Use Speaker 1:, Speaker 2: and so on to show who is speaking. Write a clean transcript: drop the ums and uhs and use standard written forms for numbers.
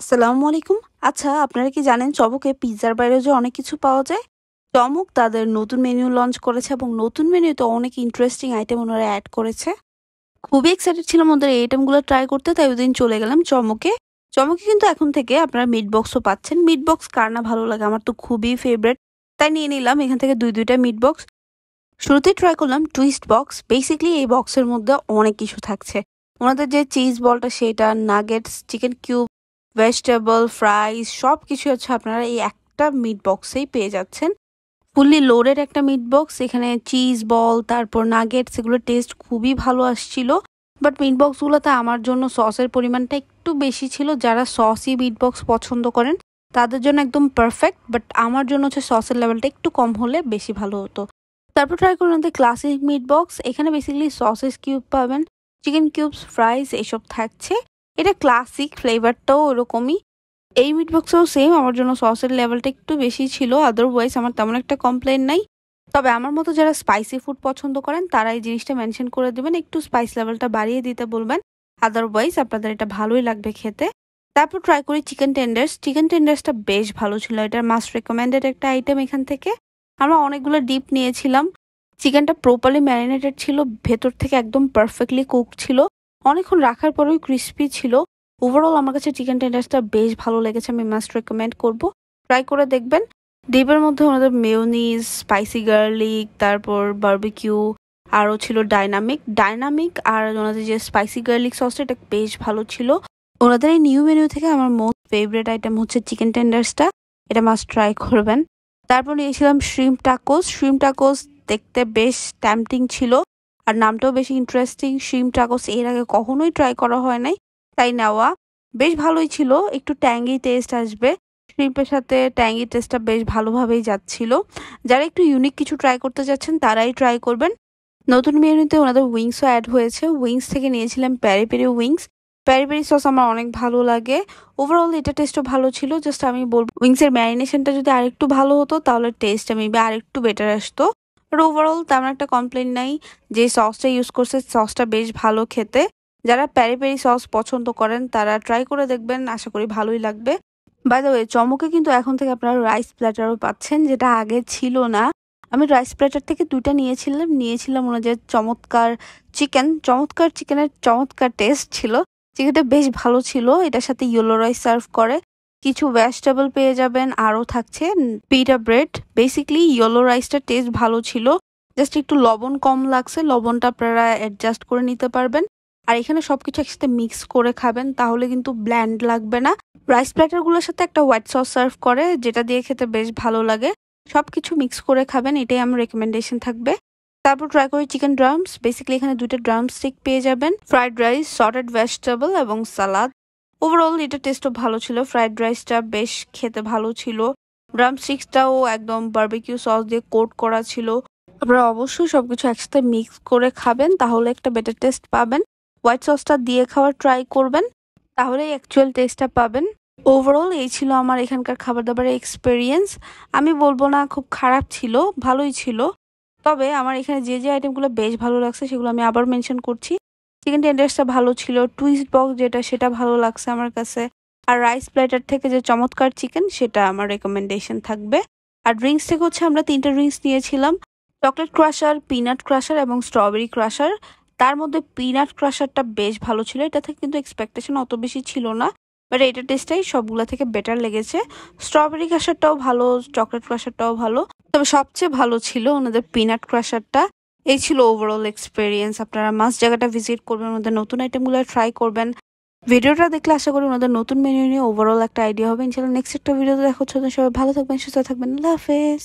Speaker 1: আসসালামু আলাইকুম। আচ্ছা, আপনারা কি জানেন চমকে পিজ্জার বাইরেও যে অনেক কিছু পাওয়া যায়? চমক তাদের নতুন মেনু লঞ্চ করেছে এবং নতুন মেনুতে অনেক ইন্টারেস্টিং আইটেম ওনারা এড করেছে। খুবই এক্সাইটেড ছিলাম ওদের এই আইটেমগুলো ট্রাই করতে, তাই ওইদিন চলে গেলাম চমকে। চমকে কিন্তু এখন থেকে আপনারা মিট বক্সও পাচ্ছেন। মিট বক্স কার না ভালো লাগে? আমার তো খুবই ফেভারিট। তাই নিয়ে নিলাম এখান থেকে দুইটা মিট বক্স। শুরুতেই ট্রাই করলাম টুইস্ট বক্স। বেসিক্যালি এই বক্সের মধ্যে অনেক কিছু থাকছে। ওনাদের যে চিজ বলটা সেটা, nuggets, chicken cube, vegetable, fries সবকিছু হচ্ছে আপনারা এই একটা মিট বক্সেই পেয়ে যাচ্ছেন। ফুললি লোডেড একটা মিট বক্স। এখানে চিজ বল, তারপর নাগেটস, এগুলোর টেস্ট খুবই ভালো আসছিল। বাট মিট বক্সগুলোতে আমার জন্য সসের পরিমাণটা একটু বেশি ছিল। যারা সসি মিট বক্স পছন্দ করেন তাদের জন্য একদম পারফেক্ট। বাট আমার জন্য হচ্ছে সসের লেভেলটা একটু কম হলে বেশি ভালো হতো। তারপর ট্রাই করুন আমাদের ক্লাসিক মিট বক্স। এখানে বেসিক্যালি সসেস কিউব পাবেন, চিকেন কিউবস, ফ্রাইস এসব থাকছে। এটা ক্লাসিক, ফ্লেভারটাও ওরকমই। এই মিট বক্সেও সেম, আমার জন্য সসের লেভেলটা একটু বেশি ছিল। আদারওয়াইজ আমার তেমন একটা কমপ্লেন নাই। তবে আমার মতো যারা স্পাইসি ফুড পছন্দ করেন তারা এই জিনিসটা মেনশন করে দিবেন, একটু স্পাইস লেভেলটা বাড়িয়ে দিতে বলবেন। আদারওয়াইজ আপনাদের এটা ভালোই লাগবে খেতে। তারপর ট্রাই করি চিকেন টেন্ডার্স। চিকেন টেন্ডার্সটা বেশ ভালো ছিল। এটা মাস্ট রেকমেন্ডেড একটা আইটেম এখান থেকে। আমরা অনেকগুলো ডিপ নিয়েছিলাম। চিকেনটা প্রপারলি ম্যারিনেটেড ছিল, ভেতর থেকে একদম পারফেক্টলি কুক ছিল, অনেকক্ষণ রাখার পরেও ক্রিস্পি ছিল। ওভারঅল আমার কাছে চিকেন টেন্ডার্সটা বেশ ভালো লেগেছে, আমি মাস্ট রেকমেন্ড করব। ট্রাই করে দেখবেন। ডিপের মধ্যে ওনাদের মেয়োনিজ, স্পাইসি গার্লিক, তারপর বারবিকিউ, আরও ছিল ডাইনামিক আর ওনাদের যে স্পাইসি গার্লিক সসটা এটা বেশ ভালো ছিল। ওনাদের এই নিউ মেনু থেকে আমার মোস্ট ফেভারিট আইটেম হচ্ছে চিকেন টেন্ডার্সটা। এটা মাস্ট ট্রাই করবেন। তারপর নিয়েছিলাম শ্রিম্প টাকোস। শ্রিম্প টাকোস দেখতে বেশ ট্যাম্পটিং ছিল আর নামটাও বেশি ইন্টারেস্টিং। শ্রিম্প টাকোস এর আগে কখনোই ট্রাই করা হয় নাই, তাই নেওয়া। বেশ ভালোই ছিল, একটু ট্যাঙ্গি টেস্ট আসবে। শ্রিম্পের সাথে ট্যাঙ্গি টেস্টটা বেশ ভালোভাবেই যাচ্ছিল। যারা একটু ইউনিক কিছু ট্রাই করতে চাচ্ছেন তারাই ট্রাই করবেন। নতুন মেনুতে ওনাদের উইংসও অ্যাড হয়েছে। উইংস থেকে নিয়েছিলাম প্যারি পেরি উইংস। প্যারি পেরি সস আমার অনেক ভালো লাগে। ওভারঅল এটা টেস্টও ভালো ছিল। জাস্ট আমি বলবো উইংসের ম্যারিনেশনটা যদি আরেকটু ভালো হতো তাহলে টেস্টটা মেবি আরেকটু বেটার আসতো। বাট ওভারঅল তেমন একটা কমপ্লেন নাই। যে সসটা ইউজ করছে সসটা বেশ ভালো খেতে। যারা প্যারি পেরি সস পছন্দ করেন তারা ট্রাই করে দেখবেন, আশা করি ভালোই লাগবে। বাই দ্য ওয়ে, চমকে কিন্তু এখন থেকে আপনারা রাইস প্ল্যাটারও পাচ্ছেন, যেটা আগে ছিল না। আমি রাইস প্ল্যাটার থেকে দুইটা নিয়েছিলাম ওনাদের চমৎকার চিকেনের চমৎকার টেস্ট ছিল। চিকেনটা বেশ ভালো ছিল। এটার সাথে ইয়েলো রাইস সার্ভ করে, কিছু ভেজিটেবল পেয়ে যাবেন, আরও থাকছে পিটা ব্রেড। বেসিক্যালি ইয়েলো রাইসটার টেস্ট ভালো ছিল, জাস্ট একটু লবণ কম লাগছে। লবণটা আপনারা অ্যাডজাস্ট করে নিতে পারবেন। আর এখানে সবকিছু একসাথে মিক্স করে খাবেন, তাহলে কিন্তু ব্ল্যান্ড লাগবে না। রাইস প্ল্যাটারগুলোর সাথে একটা হোয়াইট সস সার্ভ করে, যেটা দিয়ে খেতে বেশ ভালো লাগে। সবকিছু মিক্স করে খাবেন, এটাই আমার রেকমেন্ডেশন থাকবে। তারপর ট্রাই করি চিকেন ড্রামস। বেসিক্যালি এখানে দুইটা ড্রাম স্টিক পেয়ে যাবেন, ফ্রাইড রাইস, সটেড ভেজিটেবল এবং সালাদ। ওভারঅল এটা টেস্টও ভালো ছিল। ফ্রাইড রাইসটা বেশ খেতে ভালো ছিল। ড্রাম স্টিক্সটাও একদম বারবিকিউ সস দিয়ে কোট করা ছিল। আপনারা অবশ্যই সবকিছু একসাথে মিক্স করে খাবেন, তাহলে একটা বেটার টেস্ট পাবেন। হোয়াইট সসটা দিয়ে খাওয়ার ট্রাই করবেন, তাহলে অ্যাকচুয়াল টেস্টটা পাবেন। ওভারঅল এই ছিল আমার এখানকার খাবার দাবারের এক্সপেরিয়েন্স। আমি বলবো না খুব খারাপ ছিল, ভালোই ছিল। তবে আমার এখানে যে আইটেমগুলো বেশ ভালো লাগছে সেগুলো আমি আবার মেনশন করছি। চিকেন টেন্ডার্সটা ভালো ছিল, টুইস্ট বক্স সেটা ভালো লাগছে আমার কাছে। আর রাইস প্ল্যাটার থেকে যে চমৎকার চিকেন সেটা আমার রেকমেন্ডেশন থাকবে। আর ড্রিঙ্কস থেকে হচ্ছে আমরা 3টা ড্রিঙ্কস নিয়েছিলাম, চকলেট ক্রাশার, পিনাট ক্রাশার এবং স্ট্রবেরি ক্রাশার। তার মধ্যে পিনাট ক্রাশারটা বেশ ভালো ছিল। এটা থেকে কিন্তু এক্সপেকটেশন অত বেশি ছিল না, বাট এটা টেস্টটাই সবগুলা থেকে বেটার লেগেছে। স্ট্রবেরি ক্রাশারটাও ভালো, চকলেট ক্রাশারটাও ভালো, তবে সবচেয়ে ভালো ছিল ওনাদের পিনাট ক্রাশারটা। এই ছিল ওভারঅল এক্সপেরিয়েন্স। আপনারা মাস্ট জায়গাটা ভিজিট করবেন, ওনাদের নতুন আইটেমগুলো ট্রাই করবেন। ভিডিওটা দেখলে আশা করি ওনাদের নতুন মেনু নিয়ে ওভারঅল একটা আইডিয়া হবে। ইনশাআল্লাহ নেক্সট একটা ভিডিওতে দেখা হচ্ছে। সবাই ভালো থাকবেন, সুস্থ থাকবেন। আল্লাহ হাফেজ।